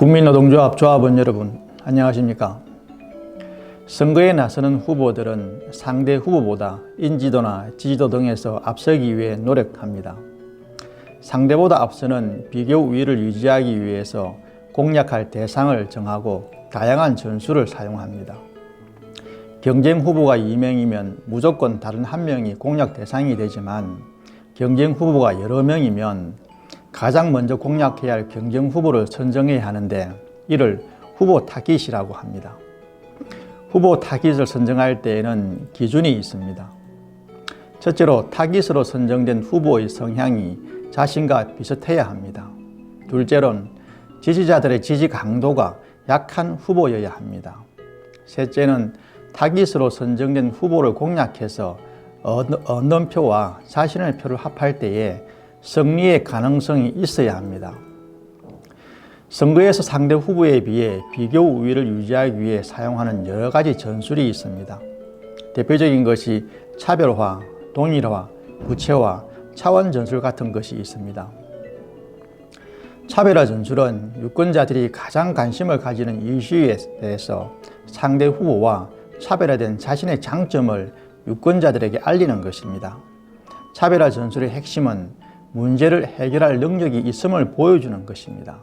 국민노동조합 조합원 여러분, 안녕하십니까? 선거에 나서는 후보들은 상대 후보보다 인지도나 지지도 등에서 앞서기 위해 노력합니다. 상대보다 앞서는 비교 우위를 유지하기 위해서 공략할 대상을 정하고 다양한 전술을 사용합니다. 경쟁 후보가 2명이면 무조건 다른 1명이 공략 대상이 되지만 경쟁 후보가 여러 명이면 가장 먼저 공략해야 할 경쟁 후보를 선정해야 하는데 이를 후보 타깃이라고 합니다. 후보 타깃을 선정할 때에는 기준이 있습니다. 첫째로 타깃으로 선정된 후보의 성향이 자신과 비슷해야 합니다. 둘째로는 지지자들의 지지 강도가 약한 후보여야 합니다. 셋째는 타깃으로 선정된 후보를 공략해서 얻는 표와 자신의 표를 합할 때에 승리의 가능성이 있어야 합니다. 선거에서 상대 후보에 비해 비교 우위를 유지하기 위해 사용하는 여러 가지 전술이 있습니다. 대표적인 것이 차별화, 동일화, 구체화, 차원 전술 같은 것이 있습니다. 차별화 전술은 유권자들이 가장 관심을 가지는 이슈에 대해서 상대 후보와 차별화된 자신의 장점을 유권자들에게 알리는 것입니다. 차별화 전술의 핵심은 문제를 해결할 능력이 있음을 보여주는 것입니다.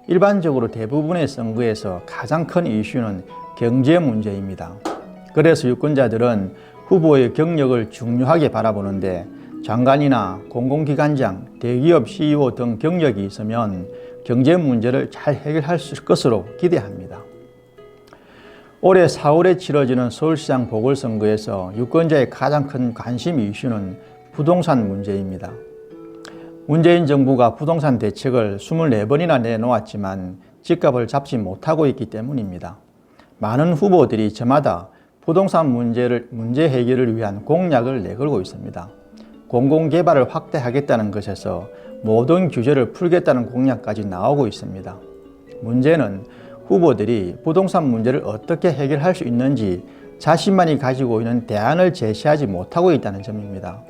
일반적으로 대부분의 선거에서 가장 큰 이슈는 경제 문제입니다. 그래서 유권자들은 후보의 경력을 중요하게 바라보는데 장관이나 공공기관장, 대기업 CEO 등 경력이 있으면 경제 문제를 잘 해결할 수 있을 것으로 기대합니다. 올해 4월에 치러지는 서울시장 보궐선거에서 유권자의 가장 큰 관심 이슈는 부동산 문제입니다. 문재인 정부가 부동산 대책을 24번이나 내놓았지만 집값을 잡지 못하고 있기 때문입니다. 많은 후보들이 저마다 부동산 문제 해결을 위한 공약을 내걸고 있습니다. 공공개발을 확대하겠다는 것에서 모든 규제를 풀겠다는 공약까지 나오고 있습니다. 문제는 후보들이 부동산 문제를 어떻게 해결할 수 있는지 자신만이 가지고 있는 대안을 제시하지 못하고 있다는 점입니다.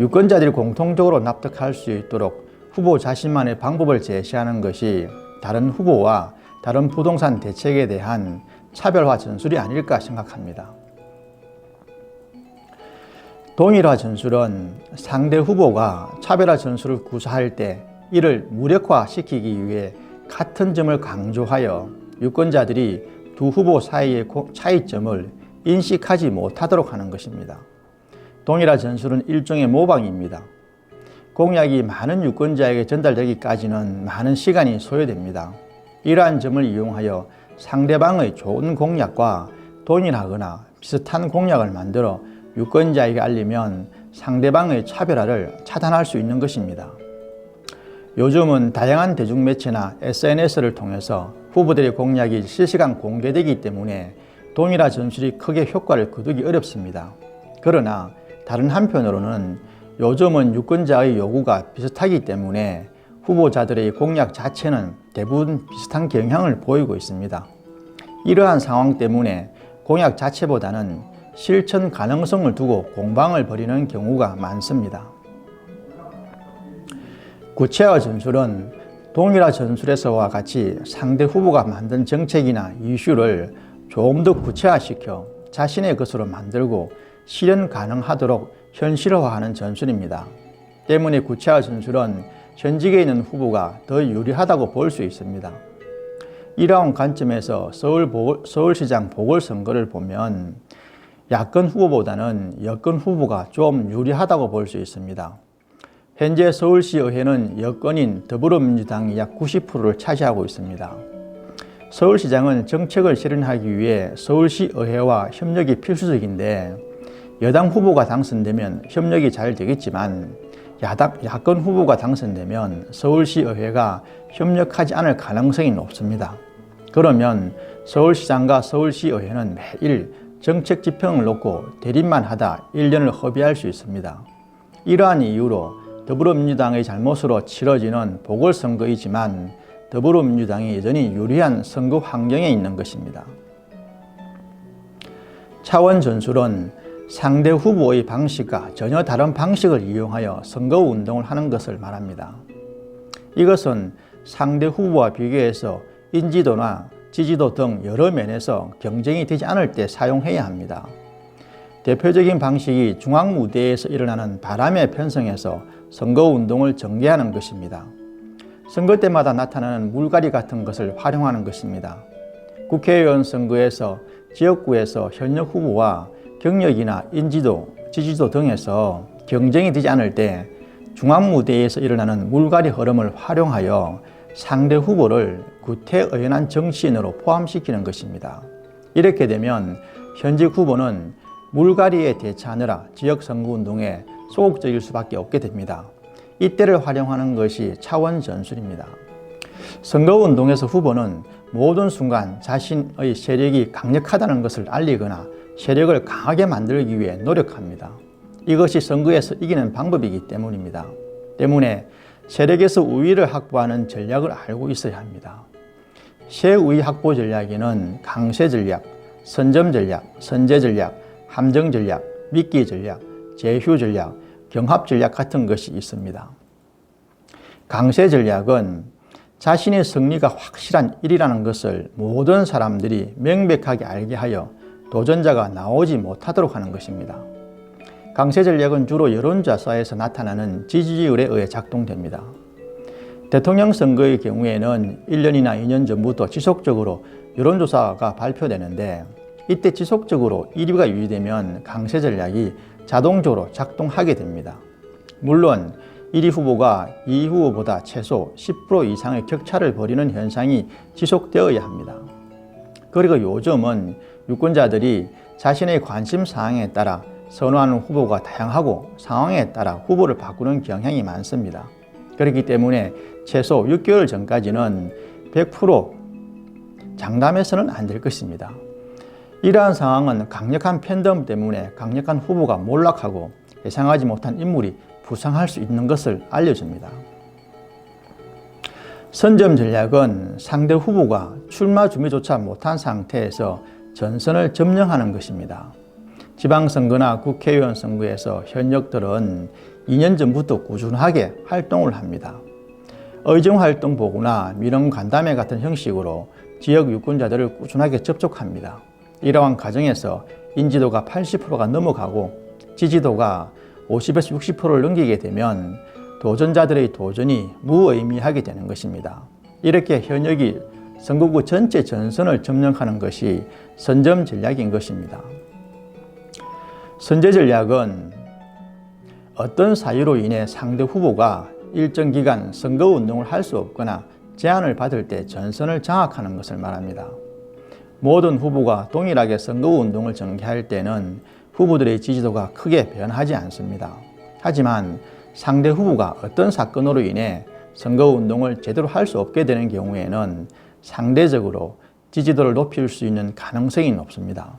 유권자들이 공통적으로 납득할 수 있도록 후보 자신만의 방법을 제시하는 것이 다른 후보와 다른 부동산 대책에 대한 차별화 전술이 아닐까 생각합니다. 동일화 전술은 상대 후보가 차별화 전술을 구사할 때 이를 무력화시키기 위해 같은 점을 강조하여 유권자들이 두 후보 사이의 차이점을 인식하지 못하도록 하는 것입니다. 동일화 전술은 일종의 모방입니다. 공약이 많은 유권자에게 전달되기까지는 많은 시간이 소요됩니다. 이러한 점을 이용하여 상대방의 좋은 공약과 동일하거나 비슷한 공약을 만들어 유권자에게 알리면 상대방의 차별화를 차단할 수 있는 것입니다. 요즘은 다양한 대중매체나 SNS를 통해서 후보들의 공약이 실시간 공개되기 때문에 동일화 전술이 크게 효과를 거두기 어렵습니다. 그러나 다른 한편으로는 요즘은 유권자의 요구가 비슷하기 때문에 후보자들의 공약 자체는 대부분 비슷한 경향을 보이고 있습니다. 이러한 상황 때문에 공약 자체보다는 실천 가능성을 두고 공방을 벌이는 경우가 많습니다. 구체화 전술은 동일화 전술에서와 같이 상대 후보가 만든 정책이나 이슈를 조금 더 구체화시켜 자신의 것으로 만들고 실현 가능하도록 현실화하는 전술입니다. 때문에 구체화 전술은 현직에 있는 후보가 더 유리하다고 볼 수 있습니다. 이러한 관점에서 서울시장 보궐선거를 보면 야권 후보보다는 여권 후보가 좀 유리하다고 볼 수 있습니다. 현재 서울시의회는 여권인 더불어민주당이 약 90%를 차지하고 있습니다. 서울시장은 정책을 실현하기 위해 서울시의회와 협력이 필수적인데 여당 후보가 당선되면 협력이 잘 되겠지만 야권 후보가 당선되면 서울시의회가 협력하지 않을 가능성이 높습니다. 그러면 서울시장과 서울시의회는 매일 정책 지평을 놓고 대립만 하다 1년을 허비할 수 있습니다. 이러한 이유로 더불어민주당의 잘못으로 치러지는 보궐선거이지만 더불어민주당이 여전히 유리한 선거 환경에 있는 것입니다. 차원 전술은 상대 후보의 방식과 전혀 다른 방식을 이용하여 선거운동을 하는 것을 말합니다. 이것은 상대 후보와 비교해서 인지도나 지지도 등 여러 면에서 경쟁이 되지 않을 때 사용해야 합니다. 대표적인 방식이 중앙무대에서 일어나는 바람의 편성에서 선거운동을 전개하는 것입니다. 선거 때마다 나타나는 물갈이 같은 것을 활용하는 것입니다. 국회의원 선거에서 지역구에서 현역 후보와 경력이나 인지도, 지지도 등에서 경쟁이 되지 않을 때 중앙무대에서 일어나는 물갈이 흐름을 활용하여 상대 후보를 구태의연한 정치인으로 포함시키는 것입니다. 이렇게 되면 현직 후보는 물갈이에 대처하느라 지역 선거운동에 소극적일 수밖에 없게 됩니다. 이때를 활용하는 것이 차원 전술입니다. 선거운동에서 후보는 모든 순간 자신의 세력이 강력하다는 것을 알리거나 세력을 강하게 만들기 위해 노력합니다. 이것이 선거에서 이기는 방법이기 때문입니다. 때문에 세력에서 우위를 확보하는 전략을 알고 있어야 합니다. 세우위 확보 전략에는 강세 전략, 선점 전략, 선제 전략, 함정 전략, 미끼 전략, 제휴 전략, 경합 전략 같은 것이 있습니다. 강세 전략은 자신의 승리가 확실한 일이라는 것을 모든 사람들이 명백하게 알게 하여 도전자가 나오지 못하도록 하는 것입니다. 강세 전략은 주로 여론조사에서 나타나는 지지율에 의해 작동됩니다. 대통령 선거의 경우에는 1년이나 2년 전부터 지속적으로 여론조사가 발표되는데 이때 지속적으로 1위가 유지되면 강세 전략이 자동적으로 작동하게 됩니다. 물론 1위 후보가 2위 후보보다 최소 10% 이상의 격차를 벌이는 현상이 지속되어야 합니다. 그리고 요즘은 유권자들이 자신의 관심 사항에 따라 선호하는 후보가 다양하고 상황에 따라 후보를 바꾸는 경향이 많습니다. 그렇기 때문에 최소 6개월 전까지는 100% 장담해서는 안 될 것입니다. 이러한 상황은 강력한 팬덤 때문에 강력한 후보가 몰락하고 예상하지 못한 인물이 부상할 수 있는 것을 알려줍니다. 선점 전략은 상대 후보가 출마 준비조차 못한 상태에서 전선을 점령하는 것입니다. 지방선거나 국회의원 선거에서 현역들은 2년 전부터 꾸준하게 활동을 합니다. 의정활동 보고나 민원간담회 같은 형식으로 지역 유권자들을 꾸준하게 접촉합니다. 이러한 과정에서 인지도가 80%가 넘어가고 지지도가 50에서 60%를 넘기게 되면 도전자들의 도전이 무의미하게 되는 것입니다. 이렇게 현역이 선거구 전체 전선을 점령하는 것이 선점 전략인 것입니다. 선제 전략은 어떤 사유로 인해 상대 후보가 일정 기간 선거운동을 할 수 없거나 제한을 받을 때 전선을 장악하는 것을 말합니다. 모든 후보가 동일하게 선거운동을 전개할 때는 후보들의 지지도가 크게 변하지 않습니다. 하지만 상대 후보가 어떤 사건으로 인해 선거운동을 제대로 할 수 없게 되는 경우에는 상대적으로 지지도를 높일 수 있는 가능성이 높습니다.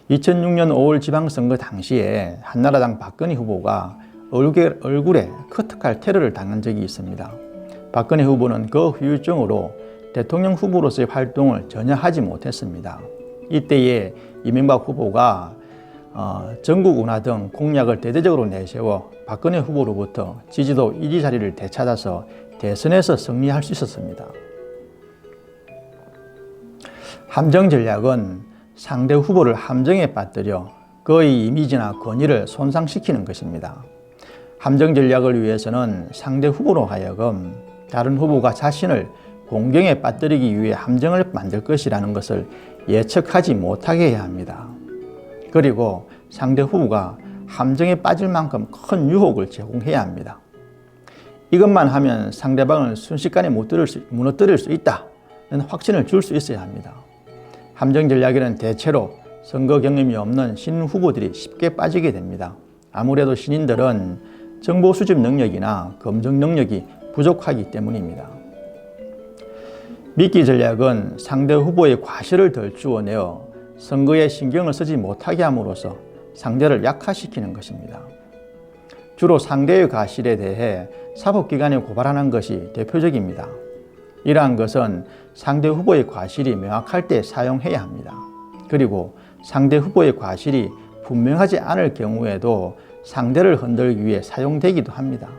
2006년 5월 지방선거 당시에 한나라당 박근혜 후보가 얼굴에 커트칼 테러를 당한 적이 있습니다. 박근혜 후보는 그 후유증으로 대통령 후보로서의 활동을 전혀 하지 못했습니다. 이때에 이명박 후보가 전국 운하 등 공약을 대대적으로 내세워 박근혜 후보로부터 지지도 1위 자리를 되찾아서 대선에서 승리할 수 있었습니다. 함정 전략은 상대 후보를 함정에 빠뜨려 그의 이미지나 권위를 손상시키는 것입니다. 함정 전략을 위해서는 상대 후보로 하여금 다른 후보가 자신을 공경에 빠뜨리기 위해 함정을 만들 것이라는 것을 예측하지 못하게 해야 합니다. 그리고 상대 후보가 함정에 빠질 만큼 큰 유혹을 제공해야 합니다. 이것만 하면 상대방을 순식간에 무너뜨릴 수 있다는 확신을 줄 수 있어야 합니다. 함정 전략에는 대체로 선거 경험이 없는 신인 후보들이 쉽게 빠지게 됩니다. 아무래도 신인들은 정보 수집 능력이나 검증 능력이 부족하기 때문입니다. 미끼 전략은 상대 후보의 과실을 덜 주워내어 선거에 신경을 쓰지 못하게 함으로써 상대를 약화시키는 것입니다. 주로 상대의 과실에 대해 사법기관에 고발하는 것이 대표적입니다. 이러한 것은 상대 후보의 과실이 명확할 때 사용해야 합니다. 그리고 상대 후보의 과실이 분명하지 않을 경우에도 상대를 흔들기 위해 사용되기도 합니다.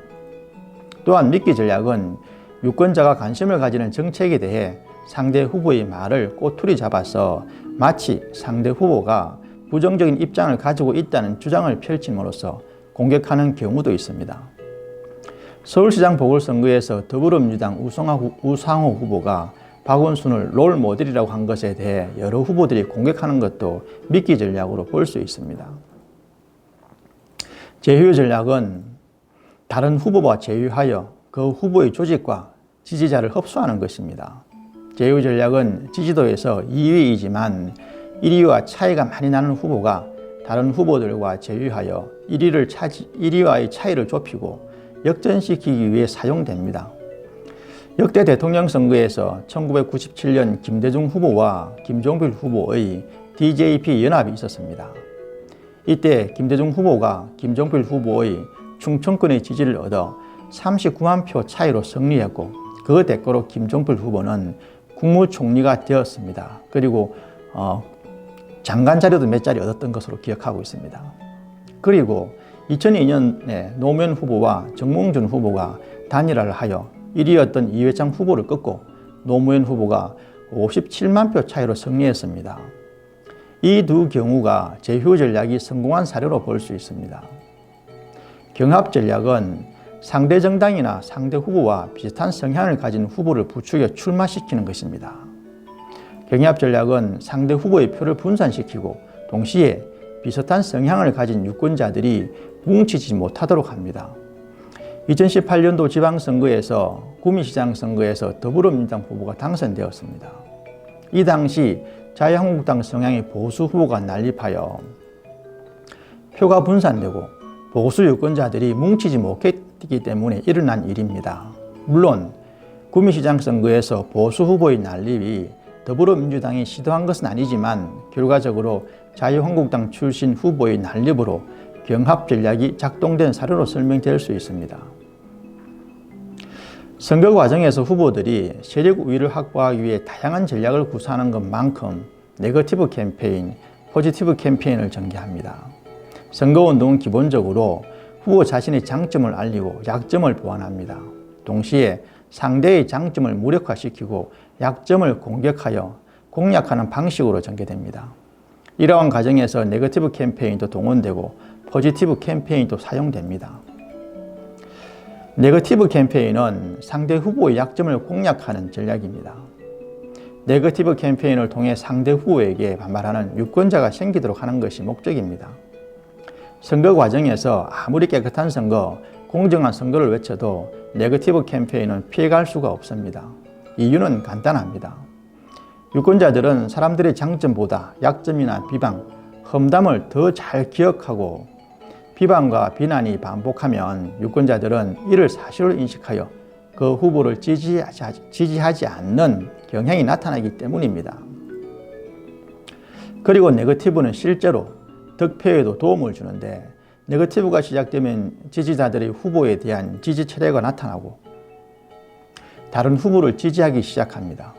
또한 미끼 전략은 유권자가 관심을 가지는 정책에 대해 상대 후보의 말을 꼬투리 잡아서 마치 상대 후보가 부정적인 입장을 가지고 있다는 주장을 펼침으로써 공격하는 경우도 있습니다. 서울시장 보궐선거에서 더불어민주당 우상호 후보가 박원순을 롤 모델이라고 한 것에 대해 여러 후보들이 공격하는 것도 미끼 전략으로 볼 수 있습니다. 제휴 전략은 다른 후보와 제휴하여 그 후보의 조직과 지지자를 흡수하는 것입니다. 제휴 전략은 지지도에서 2위이지만 1위와 차이가 많이 나는 후보가 다른 후보들과 제휴하여 1위와의 차이를 좁히고 역전시키기 위해 사용됩니다. 역대 대통령 선거에서 1997년 김대중 후보와 김종필 후보의 DJP 연합이 있었습니다. 이때 김대중 후보가 김종필 후보의 충청권의 지지를 얻어 39만 표 차이로 승리했고 그 대가로 김종필 후보는 국무총리가 되었습니다. 그리고 장관 자료도 몇 자리 얻었던 것으로 기억하고 있습니다. 그리고 2002년에 노무현 후보와 정몽준 후보가 단일화를 하여 1위였던 이회창 후보를 꺾고 노무현 후보가 57만 표 차이로 승리했습니다. 이 두 경우가 제휴 전략이 성공한 사례로 볼 수 있습니다. 경합 전략은 상대 정당이나 상대 후보와 비슷한 성향을 가진 후보를 부추겨 출마시키는 것입니다. 경합 전략은 상대 후보의 표를 분산시키고 동시에 비슷한 성향을 가진 유권자들이 뭉치지 못하도록 합니다. 2018년도 지방선거에서 구미시장 선거에서 더불어민주당 후보가 당선되었습니다. 이 당시 자유한국당 성향의 보수 후보가 난립하여 표가 분산되고 보수 유권자들이 뭉치지 못했기 때문에 일어난 일입니다. 물론 구미시장 선거에서 보수 후보의 난립이 더불어민주당이 시도한 것은 아니지만 결과적으로 자유한국당 출신 후보의 난립으로 경합 전략이 작동된 사례로 설명될 수 있습니다. 선거 과정에서 후보들이 세력 우위를 확보하기 위해 다양한 전략을 구사하는 것만큼 네거티브 캠페인, 포지티브 캠페인을 전개합니다. 선거운동은 기본적으로 후보 자신의 장점을 알리고 약점을 보완합니다. 동시에 상대의 장점을 무력화시키고 약점을 공격하여 공략하는 방식으로 전개됩니다. 이러한 과정에서 네거티브 캠페인도 동원되고 포지티브 캠페인도 사용됩니다. 네거티브 캠페인은 상대 후보의 약점을 공략하는 전략입니다. 네거티브 캠페인을 통해 상대 후보에게 반발하는 유권자가 생기도록 하는 것이 목적입니다. 선거 과정에서 아무리 깨끗한 선거, 공정한 선거를 외쳐도 네거티브 캠페인은 피해갈 수가 없습니다. 이유는 간단합니다. 유권자들은 사람들의 장점보다 약점이나 비방, 험담을 더 잘 기억하고 비방과 비난이 반복하면 유권자들은 이를 사실로 인식하여 그 후보를 지지하지 않는 경향이 나타나기 때문입니다. 그리고 네거티브는 실제로 득표에도 도움을 주는데 네거티브가 시작되면 지지자들의 후보에 대한 지지 철회가 나타나고 다른 후보를 지지하기 시작합니다.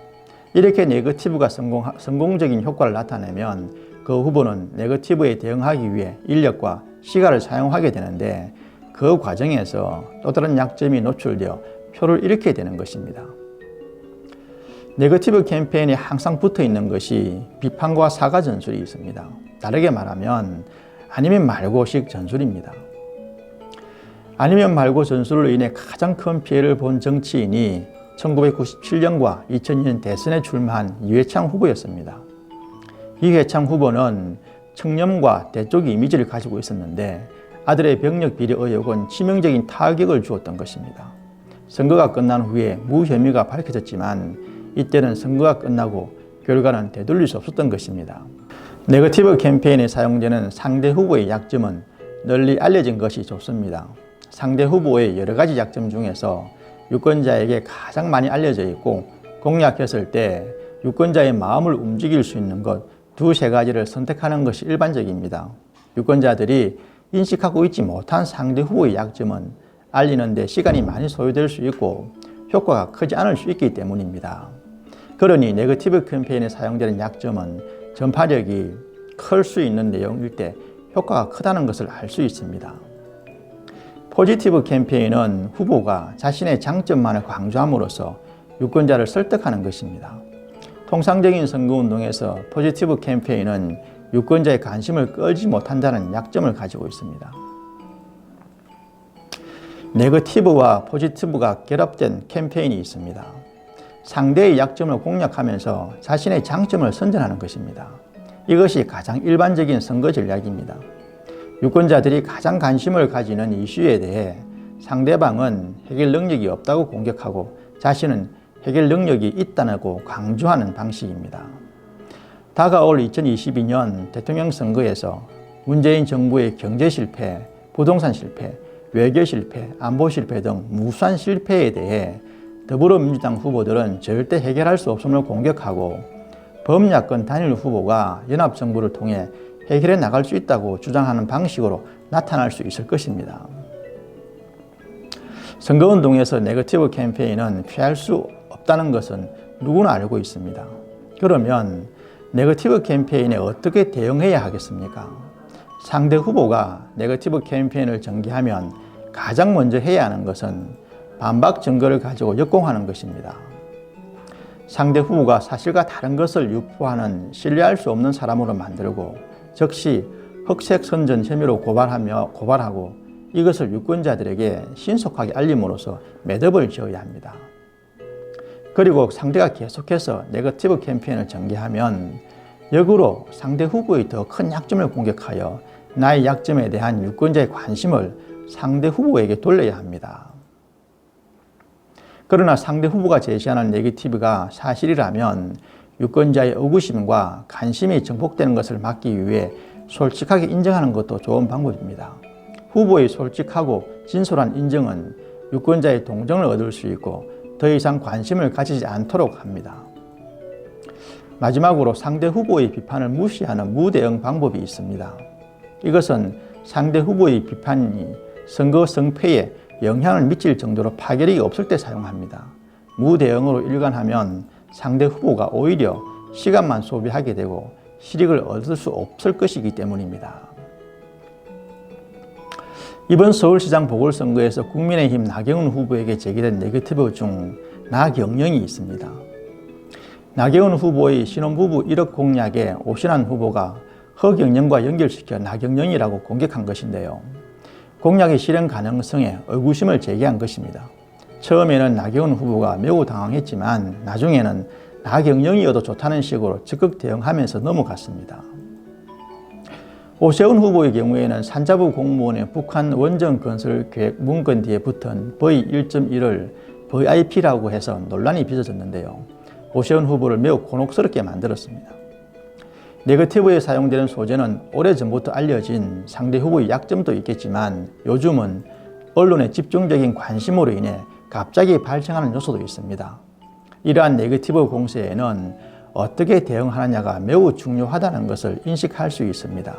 이렇게 네거티브가 성공적인 효과를 나타내면 그 후보는 네거티브에 대응하기 위해 인력과 시간을 사용하게 되는데 그 과정에서 또 다른 약점이 노출되어 표를 잃게 되는 것입니다. 네거티브 캠페인에 항상 붙어 있는 것이 비판과 사과 전술이 있습니다. 다르게 말하면 아니면 말고식 전술입니다. 아니면 말고 전술로 인해 가장 큰 피해를 본 정치인이 1997년과 2002년 대선에 출마한 이회창 후보였습니다. 이회창 후보는 청렴과 대쪽 이미지를 가지고 있었는데 아들의 병력 비리 의혹은 치명적인 타격을 주었던 것입니다. 선거가 끝난 후에 무혐의가 밝혀졌지만 이때는 선거가 끝나고 결과는 되돌릴 수 없었던 것입니다. 네거티브 캠페인에 사용되는 상대 후보의 약점은 널리 알려진 것이 좋습니다. 상대 후보의 여러 가지 약점 중에서 유권자에게 가장 많이 알려져 있고 공략했을 때 유권자의 마음을 움직일 수 있는 것 두세 가지를 선택하는 것이 일반적입니다. 유권자들이 인식하고 있지 못한 상대 후보의 약점은 알리는 데 시간이 많이 소요될 수 있고 효과가 크지 않을 수 있기 때문입니다. 그러니 네거티브 캠페인에 사용되는 약점은 전파력이 클 수 있는 내용일 때 효과가 크다는 것을 알 수 있습니다. 포지티브 캠페인은 후보가 자신의 장점만을 강조함으로써 유권자를 설득하는 것입니다. 통상적인 선거운동에서 포지티브 캠페인은 유권자의 관심을 끌지 못한다는 약점을 가지고 있습니다. 네거티브와 포지티브가 결합된 캠페인이 있습니다. 상대의 약점을 공략하면서 자신의 장점을 선전하는 것입니다. 이것이 가장 일반적인 선거 전략입니다. 유권자들이 가장 관심을 가지는 이슈에 대해 상대방은 해결 능력이 없다고 공격하고 자신은 해결 능력이 있다고 강조하는 방식입니다. 다가올 2022년 대통령 선거에서 문재인 정부의 경제 실패, 부동산 실패, 외교 실패, 안보 실패 등 무수한 실패에 대해 더불어민주당 후보들은 절대 해결할 수 없음을 공격하고 범야권 단일 후보가 연합정부를 통해 해결해 나갈 수 있다고 주장하는 방식으로 나타날 수 있을 것입니다. 선거운동에서 네거티브 캠페인은 피할 수 없다는 것은 누구나 알고 있습니다. 그러면 네거티브 캠페인에 어떻게 대응해야 하겠습니까? 상대 후보가 네거티브 캠페인을 전개하면 가장 먼저 해야 하는 것은 반박 증거를 가지고 역공하는 것입니다. 상대 후보가 사실과 다른 것을 유포하는 신뢰할 수 없는 사람으로 만들고 즉시 흑색 선전 혐의로 고발하고 이것을 유권자들에게 신속하게 알림으로써 매듭을 지어야 합니다. 그리고 상대가 계속해서 네거티브 캠페인을 전개하면 역으로 상대 후보의 더 큰 약점을 공격하여 나의 약점에 대한 유권자의 관심을 상대 후보에게 돌려야 합니다. 그러나 상대 후보가 제시하는 네거티브가 사실이라면 유권자의 의구심과 관심이 증폭되는 것을 막기 위해 솔직하게 인정하는 것도 좋은 방법입니다. 후보의 솔직하고 진솔한 인정은 유권자의 동정을 얻을 수 있고 더 이상 관심을 가지지 않도록 합니다. 마지막으로 상대 후보의 비판을 무시하는 무대응 방법이 있습니다. 이것은 상대 후보의 비판이 선거 승패에 영향을 미칠 정도로 파괴력이 없을 때 사용합니다. 무대응으로 일관하면 상대 후보가 오히려 시간만 소비하게 되고 실익을 얻을 수 없을 것이기 때문입니다. 이번 서울시장 보궐선거에서 국민의힘 나경원 후보에게 제기된 네거티브 중 나경영이 있습니다. 나경원 후보의 신혼부부 1억 공약에 오신환 후보가 허경영과 연결시켜 나경영이라고 공격한 것인데요. 공약의 실현 가능성에 의구심을 제기한 것입니다. 처음에는 나경원 후보가 매우 당황했지만 나중에는 나경영이어도 좋다는 식으로 적극 대응하면서 넘어갔습니다. 오세훈 후보의 경우에는 산자부 공무원의 북한 원전 건설 계획 문건 뒤에 붙은 V1.1을 VIP라고 해서 논란이 빚어졌는데요. 오세훈 후보를 매우 곤혹스럽게 만들었습니다. 네거티브에 사용되는 소재는 오래전부터 알려진 상대 후보의 약점도 있겠지만 요즘은 언론의 집중적인 관심으로 인해 갑자기 발생하는 요소도 있습니다. 이러한 네거티브 공세에는 어떻게 대응하느냐가 매우 중요하다는 것을 인식할 수 있습니다.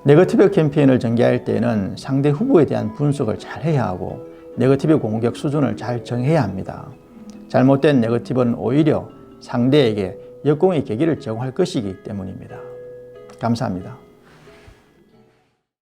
네거티브 캠페인을 전개할 때에는 상대 후보에 대한 분석을 잘 해야 하고 네거티브 공격 수준을 잘 정해야 합니다. 잘못된 네거티브는 오히려 상대에게 역공의 계기를 제공할 것이기 때문입니다. 감사합니다.